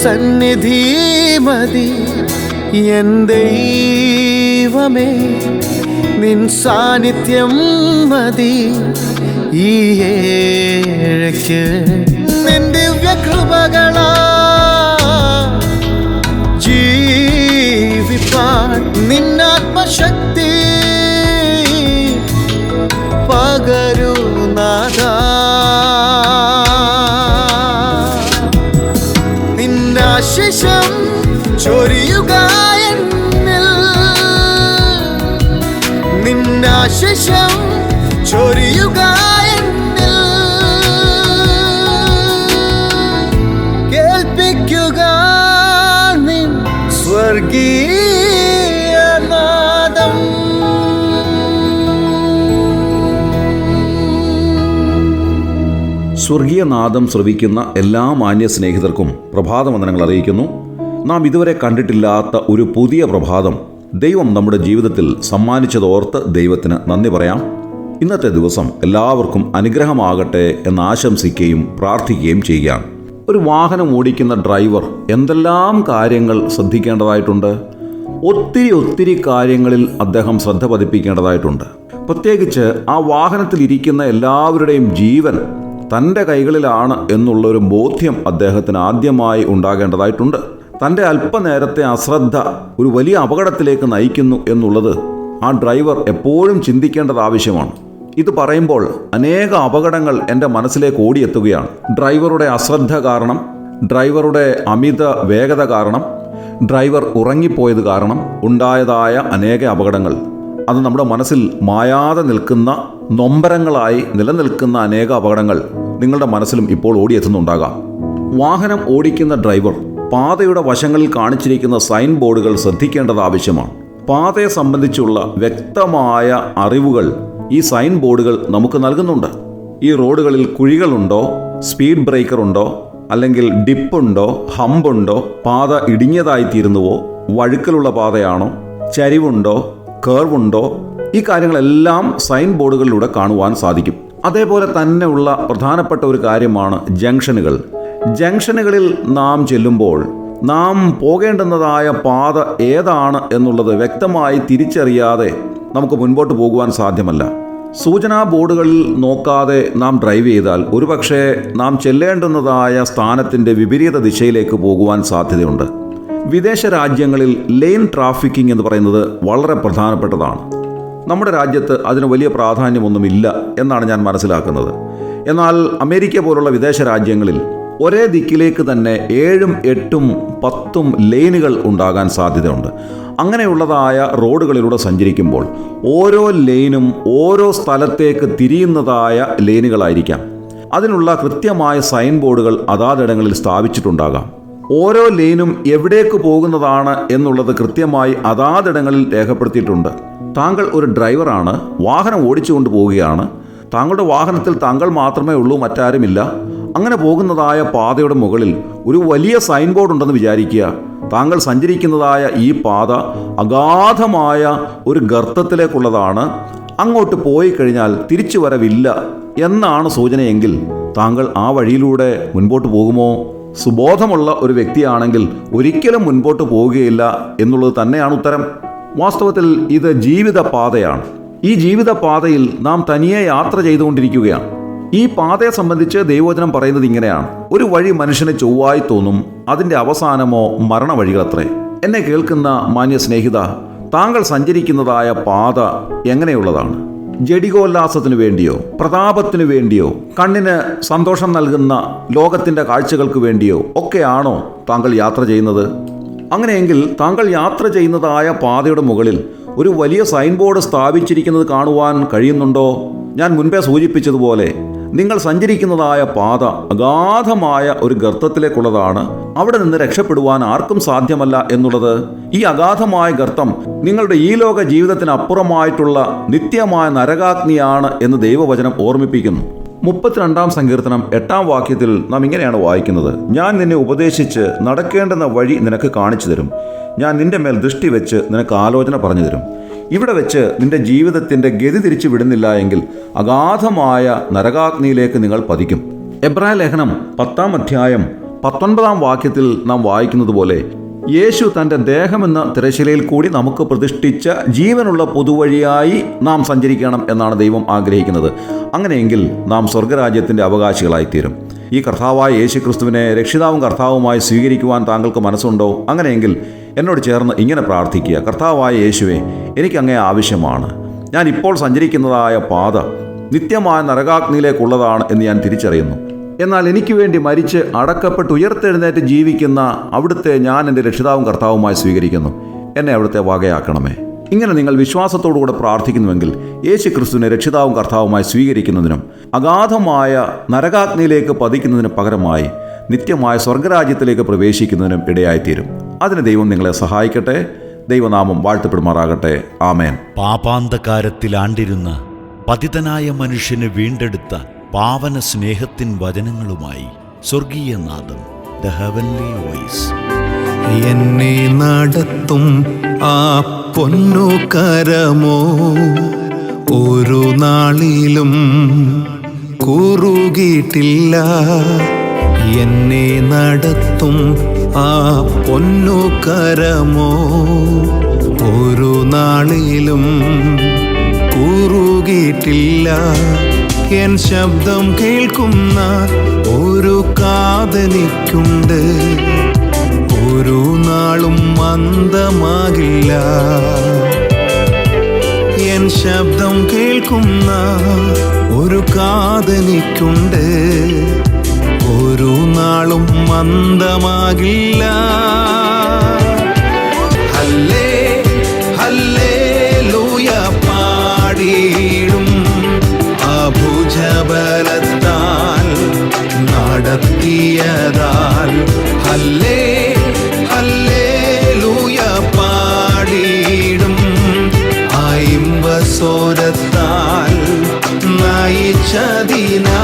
സന്നിധി മതി എൻ ദൈവമേ, നിൻ സാന്നിധ്യം മതി ഈ ഏഴയ്ക്ക്. നിൻ ദിവ്യകൃപകളാ ജീവിപ്പാൻ നിന്നാത്മശക്തി പകരൂ നാഥാ. നിന്നാശിഷം ചൊരിയുക എന്നിൽ, നിന്നാശിഷം ചൊരിയുക എന്നിൽ. കേൾപ്പിക്കുക നിൻ സ്വർഗീയ നാദം. സ്വർഗീയനാദം ശ്രവിക്കുന്ന എല്ലാ മാന്യ സ്നേഹിതർക്കും പ്രഭാതവന്ദനങ്ങൾ അറിയിക്കുന്നു. നാം ഇതുവരെ കണ്ടിട്ടില്ലാത്ത ഒരു പുതിയ പ്രഭാതം ദൈവം നമ്മുടെ ജീവിതത്തിൽ സമ്മാനിച്ചതോർത്ത് ദൈവത്തിന് നന്ദി പറയാം. ഇന്നത്തെ ദിവസം എല്ലാവർക്കും അനുഗ്രഹമാകട്ടെ എന്ന് ആശംസിക്കുകയും പ്രാർത്ഥിക്കുകയും ചെയ്യുകയാണ്. ഒരു വാഹനം ഓടിക്കുന്ന ഡ്രൈവർ എന്തെല്ലാം കാര്യങ്ങൾ ശ്രദ്ധിക്കേണ്ടതായിട്ടുണ്ട്. ഒത്തിരി കാര്യങ്ങളിൽ അദ്ദേഹം ശ്രദ്ധ പതിപ്പിക്കേണ്ടതായിട്ടുണ്ട്. പ്രത്യേകിച്ച് ആ വാഹനത്തിലിരിക്കുന്ന എല്ലാവരുടെയും ജീവൻ തൻ്റെ കൈകളിലാണ് എന്നുള്ളൊരു ബോധ്യം അദ്ദേഹത്തിന് ആദ്യമായി ഉണ്ടാകേണ്ടതായിട്ടുണ്ട്. തൻ്റെ അല്പനേരത്തെ അശ്രദ്ധ ഒരു വലിയ അപകടത്തിലേക്ക് നയിക്കുന്നു എന്നുള്ളത് ആ ഡ്രൈവർ എപ്പോഴും ചിന്തിക്കേണ്ടത് ആവശ്യമാണ്. ഇത് പറയുമ്പോൾ അനേക അപകടങ്ങൾ എൻ്റെ മനസ്സിലേക്ക് ഓടിയെത്തുകയാണ്. ഡ്രൈവറുടെ അശ്രദ്ധ കാരണം, ഡ്രൈവറുടെ അമിത വേഗത കാരണം, ഡ്രൈവർ ഉറങ്ങിപ്പോയത് കാരണം ഉണ്ടായതായ അനേക അപകടങ്ങൾ, അത് നമ്മുടെ മനസ്സിൽ മായാതെ നിൽക്കുന്ന നൊമ്പരങ്ങളായി നിലനിൽക്കുന്ന അനേക അപകടങ്ങൾ നിങ്ങളുടെ മനസ്സിലും ഇപ്പോൾ ഓടിയെത്തുന്നുണ്ടാകാം. വാഹനം ഓടിക്കുന്ന ഡ്രൈവർ പാതയുടെ വശങ്ങളിൽ കാണിച്ചിരിക്കുന്ന സൈൻ ബോർഡുകൾ ശ്രദ്ധിക്കേണ്ടത് ആവശ്യമാണ്. പാതയെ സംബന്ധിച്ചുള്ള വ്യക്തമായ അറിവുകൾ ഈ സൈൻ ബോർഡുകൾ നമുക്ക് നൽകുന്നുണ്ട്. ഈ റോഡുകളിൽ കുഴികളുണ്ടോ, സ്പീഡ് ബ്രേക്കർ ഉണ്ടോ, അല്ലെങ്കിൽ ഡിപ്പുണ്ടോ, ഹമ്പുണ്ടോ, പാത ഇടിഞ്ഞതായിത്തീരുന്നുവോ, വഴുക്കലുള്ള പാതയാണോ, ചരിവുണ്ടോ, കേർവുണ്ടോ, ഈ കാര്യങ്ങളെല്ലാം സൈൻ ബോർഡുകളിലൂടെ കാണുവാൻ സാധിക്കും. അതേപോലെ തന്നെയുള്ള പ്രധാനപ്പെട്ട ഒരു കാര്യമാണ് ജംഗ്ഷനുകൾ. ജംഗ്ഷനുകളിൽ നാം ചെല്ലുമ്പോൾ നാം പോകേണ്ടുന്നതായ പാത ഏതാണ് എന്നുള്ളത് വ്യക്തമായി തിരിച്ചറിയാതെ നമുക്ക് മുൻപോട്ട് പോകുവാൻ സാധ്യമല്ല. സൂചനാ ബോർഡുകളിൽ നോക്കാതെ നാം ഡ്രൈവ് ചെയ്താൽ ഒരുപക്ഷെ നാം ചെല്ലേണ്ടുന്നതായ സ്ഥാനത്തിൻ്റെ വിപരീത ദിശയിലേക്ക് പോകുവാൻ സാധ്യതയുണ്ട്. വിദേശ രാജ്യങ്ങളിൽ ലെയിൻ ട്രാഫിക്കിംഗ് എന്ന് പറയുന്നത് വളരെ പ്രധാനപ്പെട്ടതാണ്. നമ്മുടെ രാജ്യത്ത് അതിന് വലിയ പ്രാധാന്യമൊന്നുമില്ല എന്നാണ് ഞാൻ മനസ്സിലാക്കുന്നത്. എന്നാൽ അമേരിക്ക പോലുള്ള വിദേശ രാജ്യങ്ങളിൽ ഒരേ ദിക്കിലേക്ക് തന്നെ 7, 8, 10 ലെയിനുകൾ ഉണ്ടാകാൻ സാധ്യതയുണ്ട്. അങ്ങനെയുള്ളതായ റോഡുകളിലൂടെ സഞ്ചരിക്കുമ്പോൾ ഓരോ ലെയിനും ഓരോ സ്ഥലത്തേക്ക് തിരിയുന്നതായ ലെയിനുകളായിരിക്കാം. അതിനുള്ള കൃത്യമായ സൈൻ ബോർഡുകൾ അതാതിടങ്ങളിൽ സ്ഥാപിച്ചിട്ടുണ്ടാകാം. ഓരോ ലെയിനും എവിടേക്ക് പോകുന്നതാണ് എന്നുള്ളത് കൃത്യമായി അതാതിടങ്ങളിൽ രേഖപ്പെടുത്തിയിട്ടുണ്ട്. താങ്കൾ ഒരു ഡ്രൈവറാണ്, വാഹനം ഓടിച്ചുകൊണ്ട് പോവുകയാണ്. താങ്കളുടെ വാഹനത്തിൽ താങ്കൾ മാത്രമേ ഉള്ളൂ, മറ്റാരുമില്ല. അങ്ങനെ പോകുന്നതായ പാതയുടെ മുകളിൽ ഒരു വലിയ സൈൻ ബോർഡ് ഉണ്ടെന്ന് വിചാരിക്കുക. താങ്കൾ സഞ്ചരിക്കുന്നതായ ഈ പാത അഗാധമായ ഒരു ഗർത്തത്തിലേക്കുള്ളതാണ്. അങ്ങോട്ട് പോയി കഴിഞ്ഞാൽ തിരിച്ചു വരവില്ല എന്നാണ് സൂചനയെങ്കിൽ താങ്കൾ ആ വഴിയിലൂടെ മുൻപോട്ട് പോകുമോ? സുബോധമുള്ള ഒരു വ്യക്തിയാണെങ്കിൽ ഒരിക്കലും മുൻപോട്ട് പോവുകയില്ല എന്നുള്ളത് തന്നെയാണ് ഉത്തരം. വാസ്തവത്തിൽ ഇത് ജീവിത പാതയാണ്. ഈ ജീവിത പാതയിൽ നാം തനിയെ യാത്ര ചെയ്തുകൊണ്ടിരിക്കുകയാണ്. ഈ പാതയെ സംബന്ധിച്ച് ദൈവവചനം പറയുന്നത് ഇങ്ങനെയാണ്: ഒരു വഴി മനുഷ്യന് ചൊവ്വായി തോന്നും, അതിൻ്റെ അവസാനമോ മരണവഴികളത്രേ. എന്നെ കേൾക്കുന്ന മാന്യ സ്നേഹിത, താങ്കൾ സഞ്ചരിക്കുന്നതായ പാത എങ്ങനെയുള്ളതാണ്? ജഡികോല്ലാസത്തിനു വേണ്ടിയോ, പ്രതാപത്തിനു വേണ്ടിയോ, കണ്ണിന് സന്തോഷം നൽകുന്ന ലോകത്തിൻ്റെ കാഴ്ചകൾക്ക് വേണ്ടിയോ ഒക്കെയാണോ താങ്കൾ യാത്ര ചെയ്യുന്നത്? അങ്ങനെയെങ്കിൽ താങ്കൾ യാത്ര ചെയ്യുന്നതായ പാതയുടെ മുകളിൽ ഒരു വലിയ സൈൻ ബോർഡ് സ്ഥാപിച്ചിരിക്കുന്നത് കാണുവാൻ കഴിയുന്നുണ്ടോ? ഞാൻ മുൻപേ സൂചിപ്പിച്ചതുപോലെ നിങ്ങൾ സഞ്ചരിക്കുന്നതായ പാത അഗാധമായ ഒരു ഗർത്തത്തിലേക്കുള്ളതാണ്. അവിടെ നിന്ന് രക്ഷപ്പെടുവാൻ ആർക്കും സാധ്യമല്ല എന്നുള്ളത്. ഈ അഗാധമായ ഗർത്തം നിങ്ങളുടെ ഈ ലോക ജീവിതത്തിനപ്പുറമായിട്ടുള്ള നിത്യമായ നരകാഗ്നിയാണ് എന്ന് ദൈവവചനം ഓർമ്മിപ്പിക്കുന്നു. 32-ാം സങ്കീർത്തനം 8-ാം വാക്യത്തിൽ നാം ഇങ്ങനെയാണ് വായിക്കുന്നത്: ഞാൻ നിന്നെ ഉപദേശിച്ച് നടക്കേണ്ടുന്ന വഴി നിനക്ക് കാണിച്ചു തരും, ഞാൻ നിന്റെ മേൽ ദൃഷ്ടി വെച്ച് നിനക്ക് ആലോചന പറഞ്ഞു തരും. ഇവിടെ വെച്ച് നിന്റെ ജീവിതത്തിൻ്റെ ഗതി തിരിച്ചു വിടുന്നില്ല എങ്കിൽ അഗാധമായ നരകാഗ്നിയിലേക്ക് നിങ്ങൾ പതിക്കും. എബ്രായ ലേഖനം 10-ാം അധ്യായം 19 വാക്യത്തിൽ നാം വായിക്കുന്നത് പോലെ യേശു തൻ്റെ ദേഹമെന്ന തിരശ്ശീലയിൽ കൂടി നമുക്ക് പ്രതിഷ്ഠിച്ച ജീവനുള്ള പൊതുവഴിയായി നാം സഞ്ചരിക്കണം എന്നാണ് ദൈവം ആഗ്രഹിക്കുന്നത്. അങ്ങനെയെങ്കിൽ നാം സ്വർഗരാജ്യത്തിൻ്റെ അവകാശികളായിത്തീരും. ഈ കർത്താവായ യേശു ക്രിസ്തുവിനെ രക്ഷിതാവും കർത്താവുമായി സ്വീകരിക്കുവാൻ താങ്കൾക്ക് മനസ്സുണ്ടോ? അങ്ങനെയെങ്കിൽ എന്നോട് ചേർന്ന് ഇങ്ങനെ പ്രാർത്ഥിക്കുക: കർത്താവായ യേശുവേ, എനിക്ക് അങ്ങേ ആവശ്യമാണ്. ഞാൻ ഇപ്പോൾ സഞ്ചരിക്കുന്നതായ പാത നിത്യമായ നരകാഗ്നിയിലേക്കുള്ളതാണ് എന്ന് ഞാൻ തിരിച്ചറിയുന്നു. എന്നാൽ എനിക്ക് വേണ്ടി മരിച്ച് അടക്കപ്പെട്ട് ഉയർത്തെഴുന്നേറ്റ് ജീവിക്കുന്ന അവിടുത്തെ ഞാൻ എൻ്റെ രക്ഷിതാവും കർത്താവുമായി സ്വീകരിക്കുന്നു. എന്നെ അവിടുത്തെ വകയാക്കണമേ. ഇങ്ങനെ നിങ്ങൾ വിശ്വാസത്തോടുകൂടെ പ്രാർത്ഥിക്കുന്നുവെങ്കിൽ യേശു ക്രിസ്തുവിനെ രക്ഷിതാവും കർത്താവുമായി സ്വീകരിക്കുന്നതിനും അഗാധമായ നരകാഗ്നിയിലേക്ക് പതിക്കുന്നതിന് പകരമായി നിത്യമായ സ്വർഗരാജ്യത്തിലേക്ക് പ്രവേശിക്കുന്നതിനും ഇടയായിത്തീരും. അതിന് ദൈവം നിങ്ങളെ സഹായിക്കട്ടെ. ദൈവനാമം വാഴ്ത്തപ്പെടുമാറാകട്ടെ. ആമേൻ. പാപാന്തകാരത്തിൽ ആണ്ടിരുന്ന പതിതനായ മനുഷ്യന് വീണ്ടെടുത്ത പാവന സ്നേഹത്തിൻ വചനങ്ങളുമായി സ്വർഗീയനാദം, ദ ഹെവൻലി വോയിസ്. എന്നെ നടത്തും ആ പൊന്നു കരമോ ഒരു നാളിലും കുറുകിയിട്ടില്ല. എന്നെ നടത്തും ആ പൊന്നു കരമോ ഒരു നാളിലും കുറുകിയിട്ടില്ല. എൻ ശബ്ദം കേൾക്കുന്ന ഒരു കാതനിക്കുണ്ട്, ഒരു നാളും മന്ദമാകില്ല. എൻ ശബ്ദം കേൾക്കുന്ന ഒരു കാതനിക്കുണ്ട്, ഒരു നാളും മന്ദമാകില്ല. ഹല്ലേ ഹല്ലേലൂയ പാടിയിടും ഭുജബലത്താൽ നടത്തിയതാൽ. ഹല്ലേ ഹല്ലേലൂയ പാടിയിടും സ്വരത്താൽ നയിച്ചതിനാൽ.